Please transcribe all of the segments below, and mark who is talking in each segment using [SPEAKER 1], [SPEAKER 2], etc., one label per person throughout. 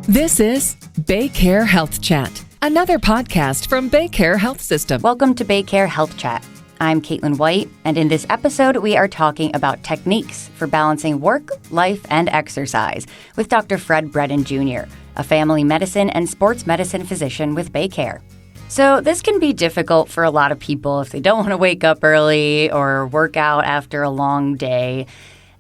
[SPEAKER 1] This is BayCare Health Chat, another podcast from BayCare Health System.
[SPEAKER 2] Welcome to BayCare Health Chat. I'm Caitlin White, and in this episode, we are talking about techniques for balancing work, life, and exercise with Dr. Fred Bredin Jr., a family medicine and sports medicine physician with BayCare. So this can be difficult for a lot of people if they don't want to wake up early or work out after a long day.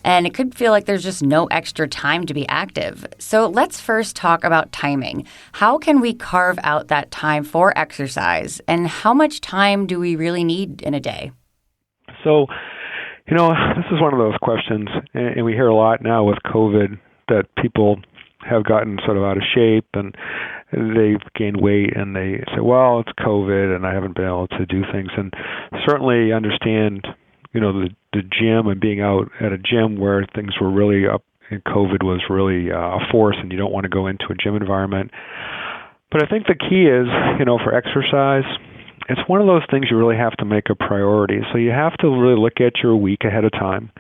[SPEAKER 2] And it could feel like there's just no extra time to be active. So let's first talk about timing. How can we carve out that time for exercise? And how much time do we really need in a day?
[SPEAKER 3] So, this is one of those questions, and we hear a lot now with COVID that people have gotten sort of out of shape and they've gained weight and they say, well, it's COVID and I haven't been able to do things. And certainly understand the gym and being out at a gym where things were really up and COVID was really a force and you don't want to go into a gym environment. But I think the key is, for exercise, it's one of those things you really have to make a priority. So you have to really look at your week ahead of time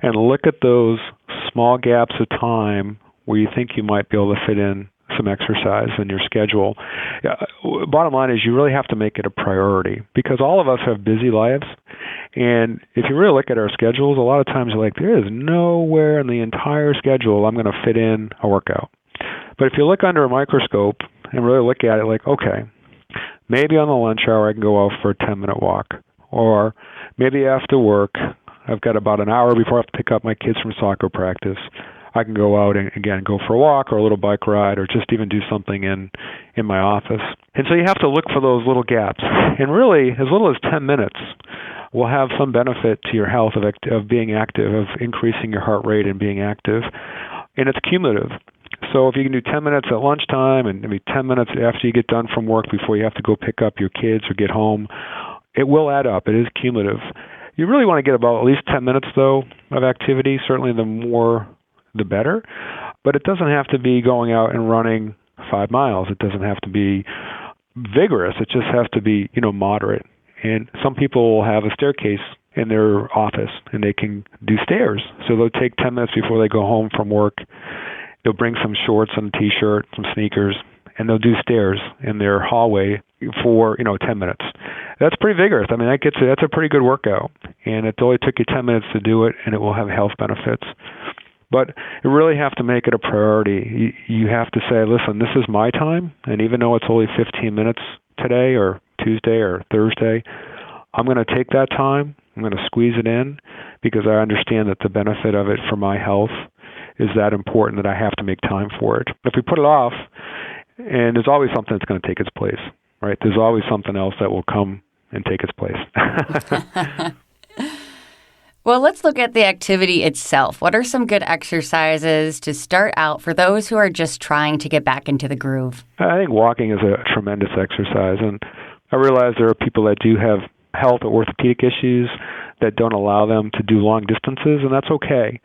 [SPEAKER 3] and look at those small gaps of time where you think you might be able to fit in some exercise in your schedule. Bottom line is you really have to make it a priority because all of us have busy lives. And if you really look at our schedules, a lot of times you're like, there is nowhere in the entire schedule I'm going to fit in a workout. But if you look under a microscope and really look at it like, okay, maybe on the lunch hour I can go out for a 10-minute walk. Or maybe after work, I've got about an hour before I have to pick up my kids from soccer practice. I can go out and, again, go for a walk or a little bike ride or just even do something in my office. And so you have to look for those little gaps. And really, as little as 10 minutes will have some benefit to your health of being active, of increasing your heart rate and being active. And it's cumulative. So if you can do 10 minutes at lunchtime and maybe 10 minutes after you get done from work before you have to go pick up your kids or get home, it will add up. It is cumulative. You really want to get about at least 10 minutes, though, of activity. Certainly the more, the better. But it doesn't have to be going out and running 5 miles. It doesn't have to be vigorous. It just has to be, moderate. And some people will have a staircase in their office and they can do stairs. So they'll take 10 minutes before they go home from work. They'll bring some shorts and a t-shirt, some sneakers, and they'll do stairs in their hallway for, 10 minutes. That's pretty vigorous. I mean, that's a pretty good workout. And it only took you 10 minutes to do it, and it will have health benefits. But you really have to make it a priority. You have to say, listen, this is my time, and even though it's only 15 minutes today or Tuesday or Thursday, I'm going to take that time. I'm going to squeeze it in because I understand that the benefit of it for my health is that important that I have to make time for it. If we put it off, and there's always something that's going to take its place, right? There's always something else that will come and take its place.
[SPEAKER 2] Well, let's look at the activity itself. What are some good exercises to start out for those who are just trying to get back into the groove?
[SPEAKER 3] I think walking is a tremendous exercise, and I realize there are people that do have health or orthopedic issues that don't allow them to do long distances, and that's okay.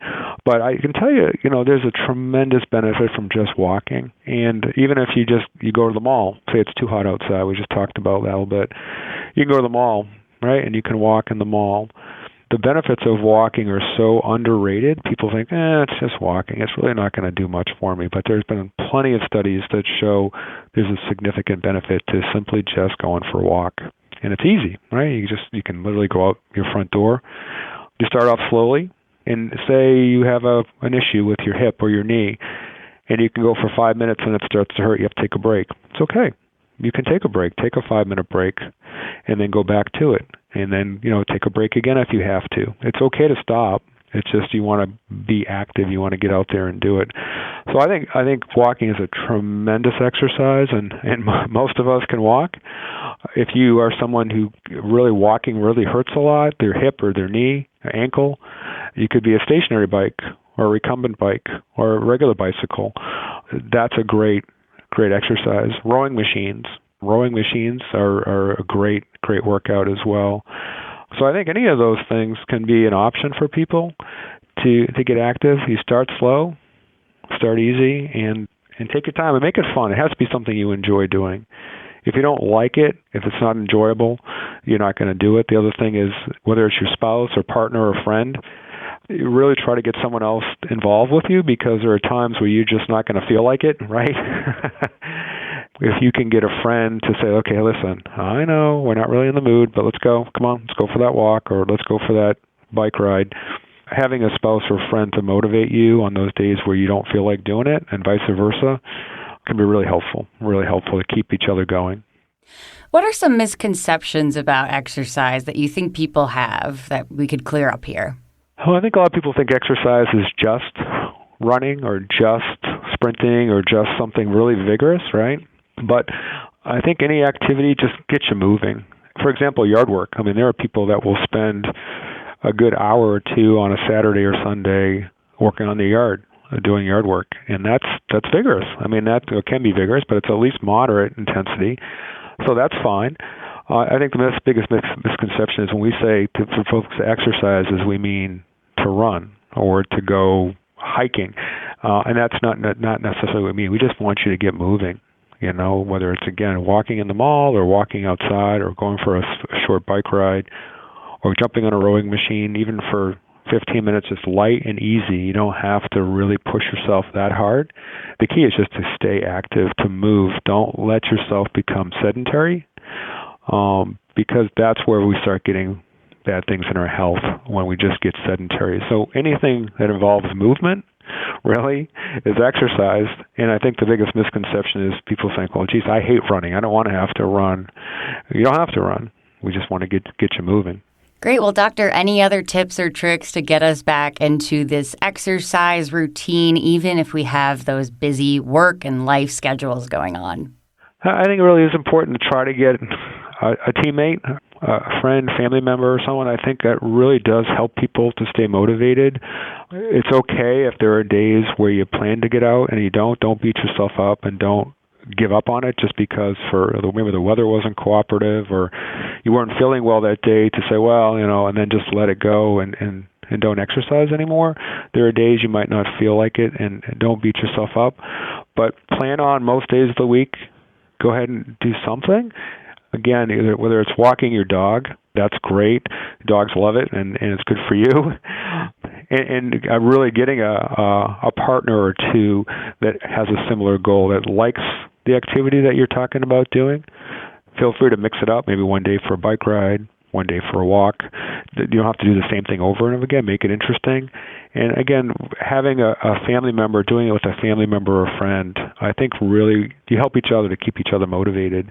[SPEAKER 3] But I can tell you, there's a tremendous benefit from just walking. And even if you go to the mall, say it's too hot outside, we just talked about that a little bit, you can go to the mall, right, and you can walk in the mall. The benefits of walking are so underrated. People think, it's just walking. It's really not going to do much for me. But there's been plenty of studies that show there's a significant benefit to simply just going for a walk. And it's easy, right? You can literally go out your front door. You start off slowly, and say you have an issue with your hip or your knee, and you can go for 5 minutes and it starts to hurt. You have to take a break. It's okay. You can take a break. Take a 5-minute break, and then go back to it. And then, take a break again if you have to. It's okay to stop. It's just you want to be active. You want to get out there and do it. So I think walking is a tremendous exercise, and most of us can walk. If you are someone who really walking really hurts a lot, their hip or their knee, or ankle, you could be a stationary bike or a recumbent bike or a regular bicycle. That's a great exercise. Rowing machines are a great workout as well. So I think any of those things can be an option for people to get active. You start slow, start easy, and take your time and make it fun. It has to be something you enjoy doing. If you don't like it, if it's not enjoyable, you're not going to do it. The other thing is, whether it's your spouse or partner or friend, you really try to get someone else involved with you, because there are times where you're just not going to feel like it, right? If you can get a friend to say, okay, listen, I know we're not really in the mood, but let's go. Come on, let's go for that walk, or let's go for that bike ride. Having a spouse or friend to motivate you on those days where you don't feel like doing it, and vice versa, can be really helpful to keep each other going.
[SPEAKER 2] What are some misconceptions about exercise that you think people have that we could clear up here?
[SPEAKER 3] Well, I think a lot of people think exercise is just running or just sprinting or just something really vigorous, right? But I think any activity just gets you moving. For example, yard work. I mean, there are people that will spend a good hour or two on a Saturday or Sunday working on the yard, doing yard work, and that's vigorous. I mean, that can be vigorous, but it's at least moderate intensity, so that's fine. I think the biggest misconception is when we say for folks to exercise, is we mean to run or to go hiking, and that's not necessarily what we mean. We just want you to get moving. You know, whether it's, again, walking in the mall or walking outside or going for a short bike ride or jumping on a rowing machine, even for 15 minutes, it's light and easy. You don't have to really push yourself that hard. The key is just to stay active, to move. Don't let yourself become sedentary, because that's where we start getting bad things in our health, when we just get sedentary. So anything that involves movement really is exercise. And I think the biggest misconception is people think, well, geez, I hate running. I don't want to have to run. You don't have to run. We just want to get you moving.
[SPEAKER 2] Great. Well, doctor, any other tips or tricks to get us back into this exercise routine, even if we have those busy work and life schedules going on?
[SPEAKER 3] I think it really is important to try to get a teammate, a friend, family member, or someone. I think that really does help people to stay motivated. It's okay if there are days where you plan to get out and you don't. Don't beat yourself up, and don't give up on it just because maybe the weather wasn't cooperative or you weren't feeling well that day, to say, well, and then just let it go and don't exercise anymore. There are days you might not feel like it, and don't beat yourself up. But plan on most days of the week, go ahead and do something. Again, whether it's walking your dog, that's great. Dogs love it, and it's good for you. And really getting a partner or two that has a similar goal, that likes the activity that you're talking about doing. Feel free to mix it up, maybe one day for a bike ride, one day for a walk. You don't have to do the same thing over and over again. Make it interesting. And again, having a family member, doing it with a family member or friend, I think really you help each other to keep each other motivated.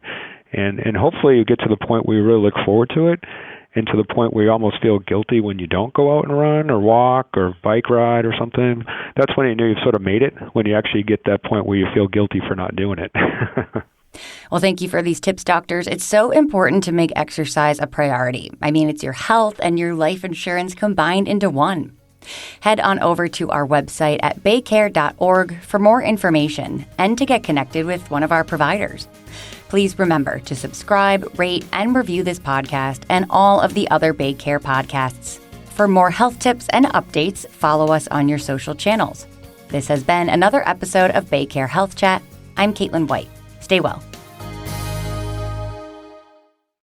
[SPEAKER 3] And hopefully you get to the point where you really look forward to it, and to the point where you almost feel guilty when you don't go out and run or walk or bike ride or something. That's when you know you've sort of made it, when you actually get that point where you feel guilty for not doing it.
[SPEAKER 2] Well, thank you for these tips, doctors. It's so important to make exercise a priority. I mean, it's your health and your life insurance combined into one. Head on over to our website at baycare.org for more information and to get connected with one of our providers. Please remember to subscribe, rate, and review this podcast and all of the other BayCare podcasts. For more health tips and updates, follow us on your social channels. This has been another episode of BayCare Health Chat. I'm Caitlin White. Stay well.